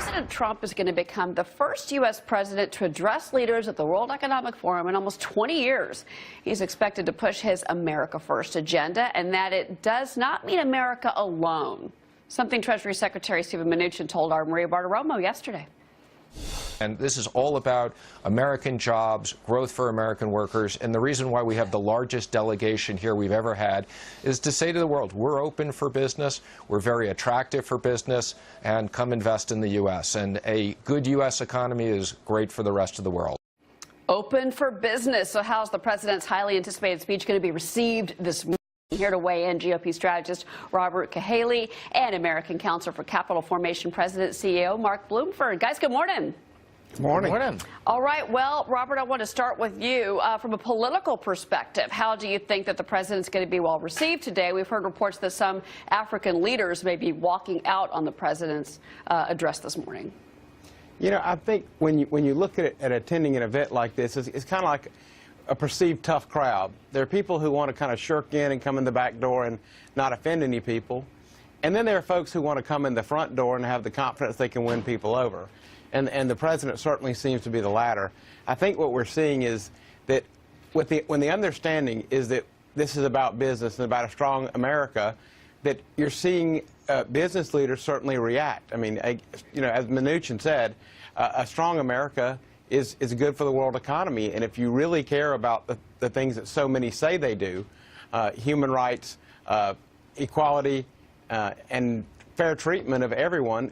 President Trump is going to become the first U.S. president to address leaders at the World Economic Forum in almost 20 years. He's expected to push his America First agenda, and that it does not mean America alone, something Treasury Secretary Steven Mnuchin told our Maria Bartiromo yesterday. And this is all about American jobs, growth for American workers. And the reason why we have the largest delegation here we've ever had is to say to the world, we're open for business, we're very attractive for business, and come invest in the U.S. And a good U.S. economy is great for the rest of the world. Open for business. So how's the president's highly anticipated speech going to be received this morning? Here to weigh in, GOP strategist Robert Cahaly and American Council for Capital Formation President CEO Mark Bloomfield. Guys, good morning. Good morning. Good morning. All right. Well, Robert, I want to start with you. From a political perspective, how do you think that the president's going to be well received today? We've heard reports that some African leaders may be walking out on the president's address this morning. You know, I think when you look at attending an event like this, it's kind of like a perceived tough crowd. There are people who want to kind of shirk in and come in the back door and not offend any people. And then there are folks who want to come in the front door and have the confidence they can win people over. And the president certainly seems to be the latter. I think what we're seeing is that when the understanding is that this is about business and about a strong America, that you're seeing business leaders certainly react. I mean, you know, as Mnuchin said, a strong America is good for the world economy. And if you really care about the things that so many say they do, human rights, equality, and fair treatment of everyone,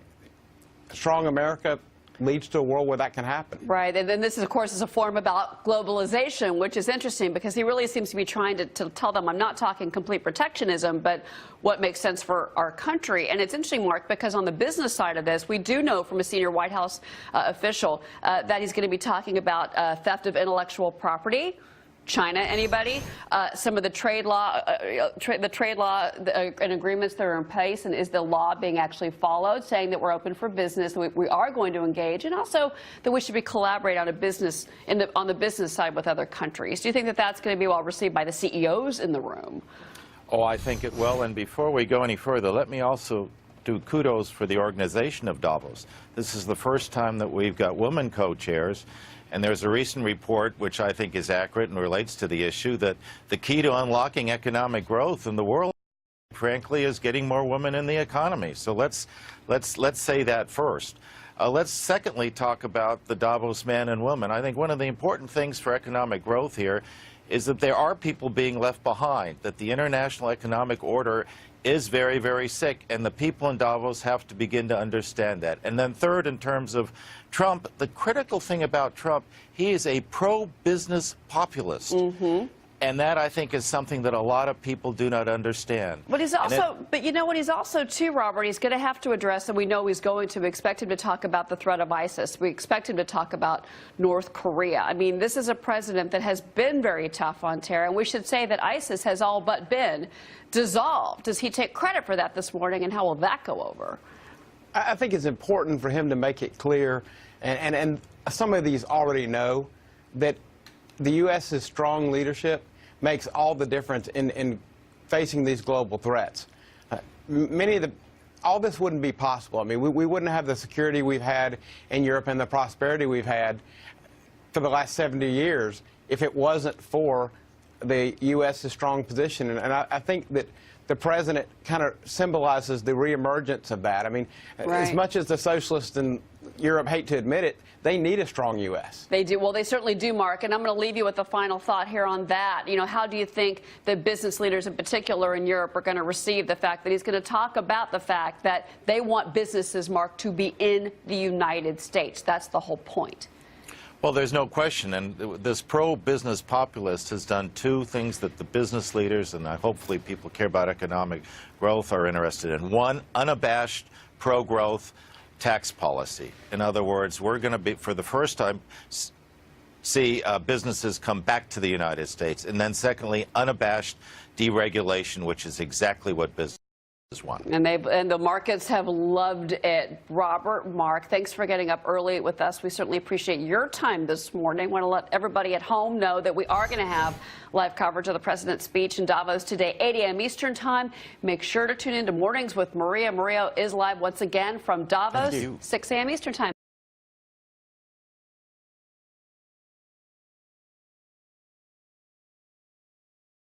a strong America leads to a world where that can happen. Right, and then this, of course, is a forum about globalization, which is interesting because he really seems to be trying to tell them, I'm not talking complete protectionism, but what makes sense for our country. And it's interesting, Mark, because on the business side of this, we do know from a senior White House official that he's going to be talking about theft of intellectual property. China, anybody? Some of the trade law, and agreements that are in place, and is the law being actually followed? Saying that we're open for business, we are going to engage, and also that we should be collaborating on on the business side with other countries. Do you think that that's going to be well received by the CEOs in the room? Oh, I think it will. And before we go any further, let me also do kudos for the organization of Davos. This is the first time that we've got women co-chairs. And there's a recent report, which I think is accurate and relates to the issue, that the key to unlocking economic growth in the world, frankly, is getting more women in the economy. So let's say that first. Let's secondly talk about the Davos men and women. I think one of the important things for economic growth here is that there are people being left behind, that the international economic order is very, very sick, and the people in Davos have to begin to understand that. And then third, in terms of Trump, the critical thing about Trump, he is a pro-business populist. Mm-hmm. And that, I think, is something that a lot of people do not understand. But he's also, but you know what, he's also, too, Robert, he's going to have to address, and we know he's going to, we expect him to talk about the threat of ISIS. We expect him to talk about North Korea. I mean, this is a president that has been very tough on terror, and we should say that ISIS has all but been dissolved. Does he take credit for that this morning, and how will that go over? I think it's important for him to make it clear, and some of these already know, that the U.S.'s strong leadership makes all the difference in facing these global threats. All this wouldn't be possible. I mean, we wouldn't have the security we've had in Europe and the prosperity we've had for the last 70 years if it wasn't for the U.S.'s strong position. And I think that the president kind of symbolizes the reemergence of that. I mean, right. As much as the socialists in Europe hate to admit it, they need a strong U.S. They do. Well, they certainly do, Mark. And I'm going to leave you with a final thought here on that. You know, how do you think the business leaders in particular in Europe are going to receive the fact that he's going to talk about the fact that they want businesses, Mark, to be in the United States? That's the whole point. Well, there's no question, and this pro-business populist has done two things that the business leaders, and hopefully people care about economic growth, are interested in. One, unabashed pro-growth tax policy. In other words, we're going to be, for the first time, see businesses come back to the United States. And then secondly, unabashed deregulation, which is exactly what business is one. And the markets have loved it. Robert, Mark, thanks for getting up early with us. We certainly appreciate your time this morning. Want to let everybody at home know that we are going to have live coverage of the president's speech in Davos today, 8 a.m. Eastern Time. Make sure to tune in to Mornings with Maria. Maria is live once again from Davos, 6 a.m. Eastern Time.